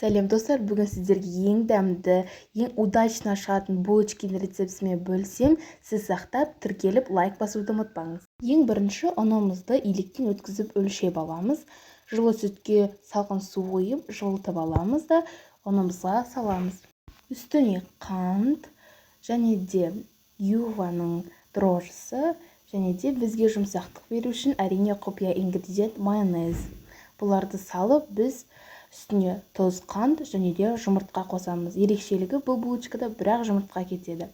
Сәлем достар, бүгін сіздерге ең дәмді, ең удачно шығатын булочкин рецептісімен бөлсем, сіз сақтап, тіркеліп, лайк басуды ұмытпаңыз. Ең бірінші ұнымызды илектен өткізіп өлшеп аламыз. Жылы сүтке салқын су құйып, жылытып аламыз да ұнымызға саламыз. Үстіне қант және де юваның дрожжысы және де бізге жұмсақтық беру үшін әрине құпия ингредиент майонез. Бұларды салып, біз үстіне тұз, қант және де жұмыртқа қосамыз. Ерекшелігі бұл булочкада бірақ жұмыртқа кетеді.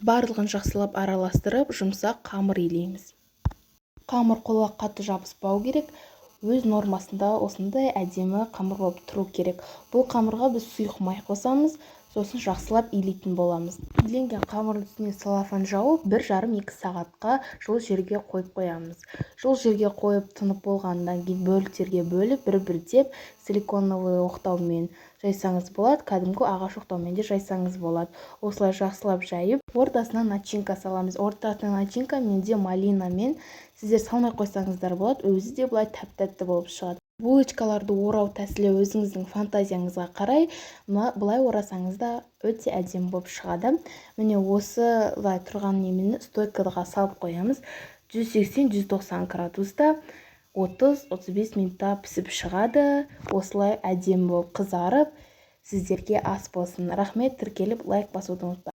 Барлығын жақсылап араластырып, жұмсақ қамыр илейміз. Қамыр қолға қатты жабыспау керек. Өз нормасында осындай әдемі қамыр болып тұру керек. Бұл қамырға біз сұйық май қосамыз, сосын жақсылап илейтін боламыз. Иленген қамырдың үстіне целлофан жауып, 1,5-2 сағатқа жылы жерге қойып қоямыз. Жылы жерге қойып тынып болғаннан кейін бөліктерге бөліп, бір-бірдеп силиконовый оқтаумен жайсаңыз болады, кәдімгі ағаш оқтаумен де жайсаңыз болады. Осылай жақсылап жайып, ортасына начинка саламыз. Ортасына начинка менде малинамен, сіздер салмай қойсаңыздар болады, өзі де былай тәп-тәтті болып шығады. Булочкаларды орау тәсілі өзіңіздің фантазияңызға қарай, былай орасаңыз да өте әдемі болып шығады. Міне осылай тұрған немені стойкаға салып қоямыз. 180-190 градуста 30-35 минутта пісіп шығады. Осылай әдемі болып қызарып, сіздерге ас болсын. Рахмет, тіркеліп лайк басуды ұмытпаңыз.